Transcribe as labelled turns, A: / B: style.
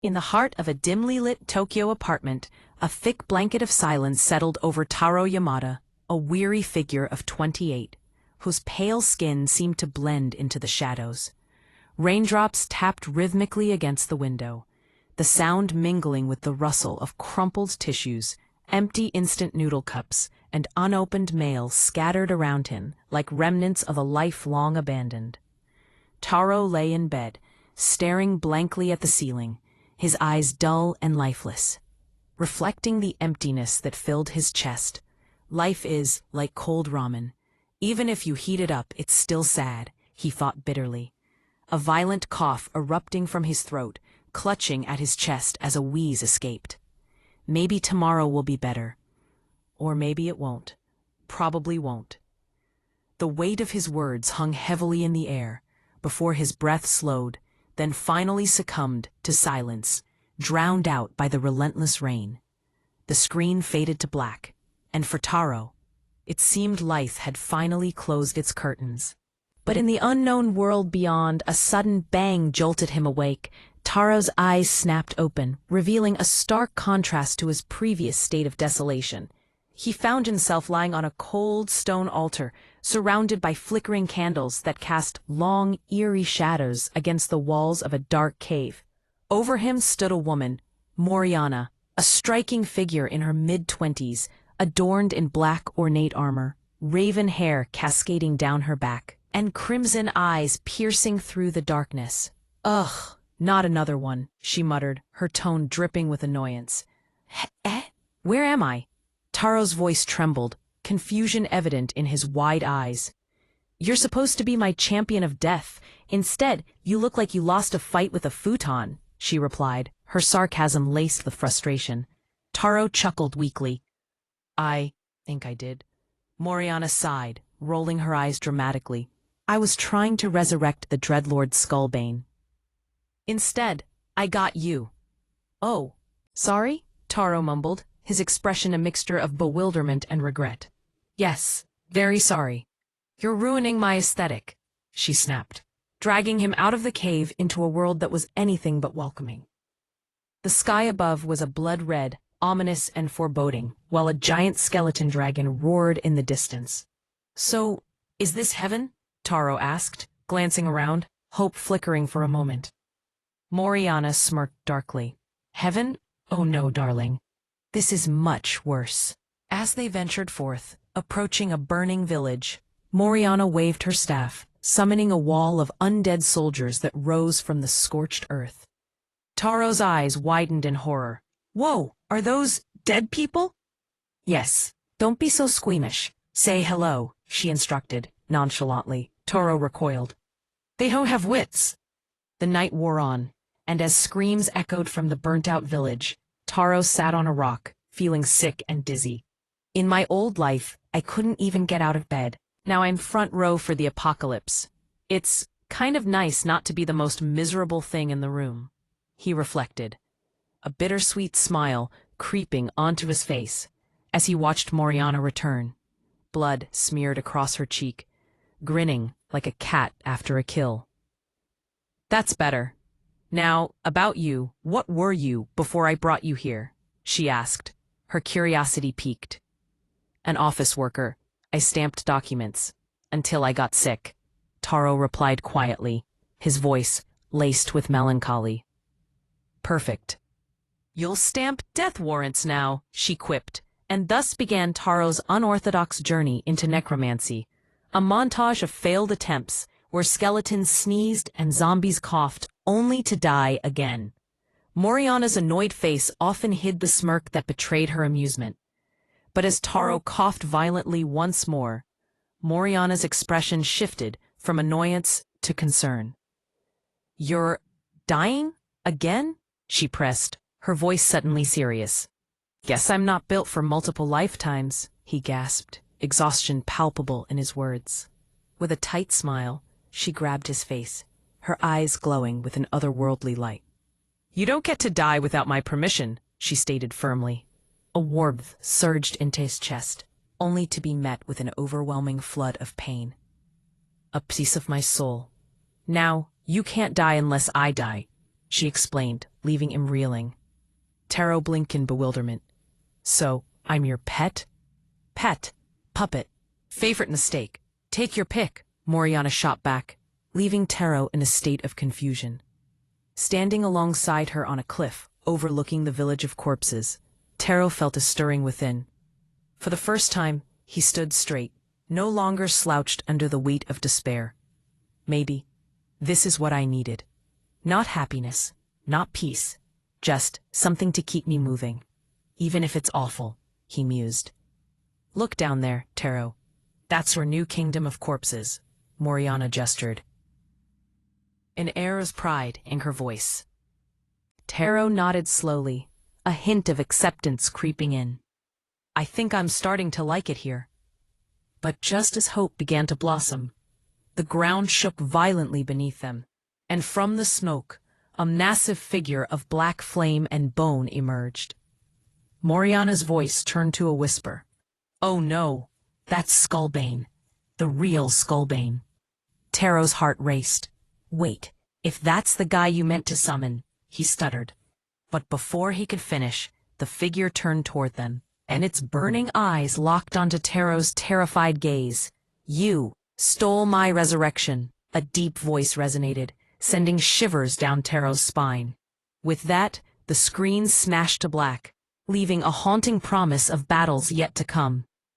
A: In the heart of a dimly lit Tokyo apartment, a thick blanket of silence settled over Taro Yamada, a weary figure of 28, whose pale skin seemed to blend into the shadows. Raindrops tapped rhythmically against the window, the sound mingling with the rustle of crumpled tissues, empty instant noodle cups, and unopened mail scattered around him like remnants of a life long abandoned. Taro lay in bed, staring blankly at the ceiling, his eyes dull and lifeless, reflecting the emptiness that filled his chest. Life is like cold ramen. Even if you heat it up, it's still sad, he thought bitterly. A violent cough erupting from his throat, clutching at his chest as a wheeze escaped. Maybe tomorrow will be better. Or maybe it won't. Probably won't. The weight of his words hung heavily in the air, before his breath slowed, then finally succumbed to silence, drowned out by the relentless rain. The screen faded to black, and for Taro, it seemed life had finally closed its curtains. But in the unknown world beyond, a sudden bang jolted him awake. Taro's eyes snapped open, revealing a stark contrast to his previous state of desolation. He found himself lying on a cold stone altar, surrounded by flickering candles that cast long, eerie shadows against the walls of a dark cave. Over him stood a woman, Moriana, a striking figure in her mid-20s, adorned in black ornate armor, raven hair cascading down her back, and crimson eyes piercing through the darkness. "Ugh, not another one," she muttered, her tone dripping with annoyance. Eh? Where am I?" Taro's voice trembled, confusion evident in his wide eyes. "You're supposed to be my champion of death. Instead, you look like you lost a fight with a futon," she replied, her sarcasm laced with frustration. Taro chuckled weakly. "I think I did." Moriana sighed, rolling her eyes dramatically. "I was trying to resurrect the Dreadlord Skullbane. Instead, I got you." "Oh, sorry?" Taro mumbled, his expression a mixture of bewilderment and regret. "Yes, very sorry. You're ruining my aesthetic," she snapped, dragging him out of the cave into a world that was anything but welcoming. The sky above was a blood-red, ominous and foreboding, while a giant skeleton dragon roared in the distance. "So, is this heaven?" Taro asked, glancing around, hope flickering for a moment. Moriana smirked darkly. "Heaven? Oh no, darling. This is much worse." As they ventured forth, approaching a burning village, Moriana waved her staff, summoning a wall of undead soldiers that rose from the scorched earth. Taro's eyes widened in horror. "Whoa, are those dead people?" "Yes. Don't be so squeamish. Say hello," she instructed, nonchalantly. Taro recoiled. "They don't have wits." The night wore on, and as screams echoed from the burnt-out village, Taro sat on a rock, feeling sick and dizzy. "In my old life, I couldn't even get out of bed. Now I'm front row for the apocalypse. It's kind of nice not to be the most miserable thing in the room," he reflected, a bittersweet smile creeping onto his face as he watched Moriana return, blood smeared across her cheek, grinning like a cat after a kill. "That's better. Now, about you, what were you before I brought you here?" she asked, her curiosity piqued. "An office worker. I stamped documents. Until I got sick," Taro replied quietly, his voice laced with melancholy. "Perfect. You'll stamp death warrants now," she quipped, and thus began Taro's unorthodox journey into necromancy, a montage of failed attempts where skeletons sneezed and zombies coughed only to die again. Moriana's annoyed face often hid the smirk that betrayed her amusement. But as Taro coughed violently once more, Moriana's expression shifted from annoyance to concern. "You're dying? Again?" she pressed, her voice suddenly serious. "Guess I'm not built for multiple lifetimes," he gasped, exhaustion palpable in his words. With a tight smile, she grabbed his face, her eyes glowing with an otherworldly light. "You don't get to die without my permission," she stated firmly. A warmth surged into his chest, only to be met with an overwhelming flood of pain. "A piece of my soul. Now, you can't die unless I die," she explained, leaving him reeling. Taro blinked in bewilderment. So, I'm your pet? Pet. Puppet. Favorite mistake. Take your pick, Moriana shot back, leaving Taro in a state of confusion. Standing alongside her on a cliff, overlooking the village of corpses, Taro felt a stirring within. For the first time, he stood straight, no longer slouched under the weight of despair. Maybe this is what I needed. Not happiness, not peace, just something to keep me moving. Even if it's awful, he mused. Look down there, Taro. That's our new kingdom of corpses, Moriana gestured, an air of pride in her voice. Taro nodded slowly, a hint of acceptance creeping in. I think I'm starting to like it here. But just as hope began to blossom, the ground shook violently beneath them, and from the smoke, a massive figure of black flame and bone emerged. Moriana's voice turned to a whisper. Oh no, that's Skullbane, the real Skullbane. Taro's heart raced. Wait, if that's the guy you meant to summon, he stuttered. But before he could finish, the figure turned toward them, and its burning eyes locked onto Taro's terrified gaze. You stole my resurrection, a deep voice resonated, sending shivers down Taro's spine. With that, the screen smashed to black, leaving a haunting promise of battles yet to come.